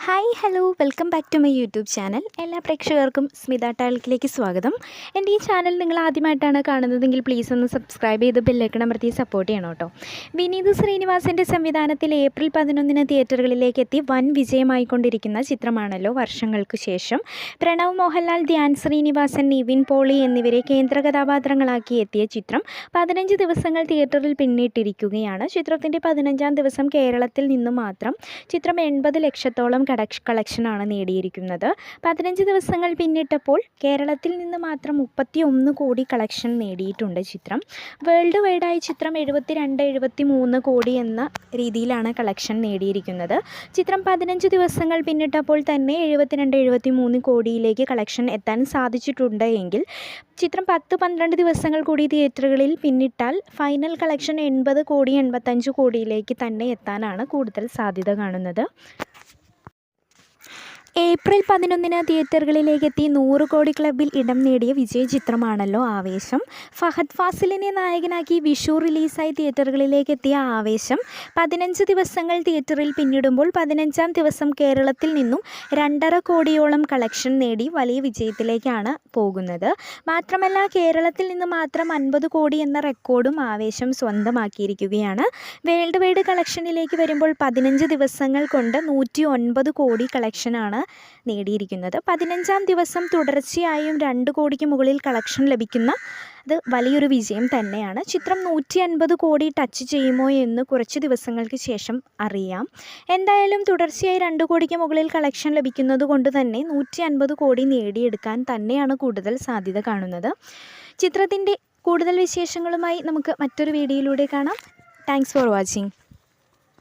Hi hello welcome back to my YouTube channel. എല്ലാ പ്രേക്ഷകർക്കും സ്മിത ടാൽക്കിലേക്ക് സ്വാഗതം. എൻ്റെ ഈ ചാനൽ നിങ്ങൾ ആദ്യമായിട്ടാണ് കാണുന്നതെങ്കിൽ പ്ലീസ് ഒന്ന് സബ്സ്ക്രൈബ് ചെയ്ത് ബെല്ലൈക്കൺ അമർത്തി സപ്പോർട്ട് ചെയ്യണം കേട്ടോ. വിനീത് ശ്രീനിവാസൻ്റെ സംവിധാനത്തിൽ ഏപ്രിൽ 11 തിയേറ്ററുകളിലേക്ക് എത്തി വൻ വിജയമായിക്കൊണ്ടിരിക്കുന്ന ചിത്രമാണല്ലോ വർഷങ്ങൾക്ക് ശേഷം. പ്രണവ് മോഹൻലാൽ, ധ്യാൻ ശ്രീനിവാസൻ, നിവിൻ പോളി എന്നിവരെ കേന്ദ്ര കഥാപാത്രങ്ങളാക്കി എത്തിയ ചിത്രം 15 ദിവസങ്ങൾ തിയേറ്ററിൽ പിന്നിട്ടിരിക്കുകയാണ്. ചിത്രത്തിൻ്റെ 15ാം ദിവസം കേരളത്തിൽ നിന്നും മാത്രം ചിത്രം 80 ലക്ഷത്തോളം കളക്ഷനാണ് നേടിയിരിക്കുന്നത്. 15 ദിവസങ്ങൾ പിന്നിട്ടപ്പോൾ കേരളത്തിൽ നിന്ന് മാത്രം 31 കോടി കളക്ഷൻ നേടിയിട്ടുണ്ട് ചിത്രം. വേൾഡ് വൈഡായി ചിത്രം 72-73 കോടി എന്ന രീതിയിലാണ് കളക്ഷൻ നേടിയിരിക്കുന്നത്. ചിത്രം 15 ദിവസങ്ങൾ പിന്നിട്ടപ്പോൾ തന്നെ 72-73 കോടിയിലേക്ക് കളക്ഷൻ എത്താൻ സാധിച്ചിട്ടുണ്ട് എങ്കിൽ ചിത്രം 10-12 ദിവസങ്ങൾ കൂടി തിയേറ്ററുകളിൽ പിന്നിട്ടാൽ ഫൈനൽ കളക്ഷൻ 80 കോടി 85 കോടിയിലേക്ക് തന്നെ എത്താനാണ് കൂടുതൽ സാധ്യത കാണുന്നത്. ഏപ്രിൽ 11 തിയേറ്ററുകളിലേക്ക് എത്തി 100 കോടി ക്ലബ്ബിൽ ഇടം നേടിയ വിജയ ചിത്രമാണല്ലോ ആവേശം. ഫഹദ് ഫാസിലിനെ നായകനാക്കി വിഷു റിലീസായി തിയേറ്ററുകളിലേക്ക് എത്തിയ ആവേശം 15 ദിവസങ്ങൾ തിയേറ്ററിൽ പിന്നിടുമ്പോൾ 15ാം ദിവസം കേരളത്തിൽ നിന്നും 2.5 കോടിയോളം കളക്ഷൻ നേടി വലിയ വിജയത്തിലേക്കാണ് പോകുന്നത്. മാത്രമല്ല കേരളത്തിൽ നിന്ന് മാത്രം 50 കോടി എന്ന റെക്കോർഡും ആവേശം സ്വന്തമാക്കിയിരിക്കുകയാണ്. വേൾഡ് വൈഡ് കളക്ഷനിലേക്ക് വരുമ്പോൾ 15 ദിവസങ്ങൾ കൊണ്ട് 109 കോടി കളക്ഷനാണ് നേടിയിരിക്കുന്നത്. 15ാം ദിവസം തുടർച്ചയായും 2 കോടിക്ക് മുകളിൽ കളക്ഷൻ ലഭിക്കുന്ന അത് വലിയൊരു വിജയം തന്നെയാണ്. ചിത്രം 150 കോടി ടച്ച് ചെയ്യുമോ എന്ന് കുറച്ച് ദിവസങ്ങൾക്ക് ശേഷം അറിയാം. എന്തായാലും തുടർച്ചയായി 2 കോടിക്ക് മുകളിൽ കളക്ഷൻ ലഭിക്കുന്നത് കൊണ്ട് തന്നെ 150 കോടി നേടിയെടുക്കാൻ തന്നെയാണ് കൂടുതൽ സാധ്യത കാണുന്നത്. ചിത്രത്തിൻ്റെ കൂടുതൽ വിശേഷങ്ങളുമായി നമുക്ക് മറ്റൊരു വീഡിയോയിലൂടെ കാണാം. Thanks for watching.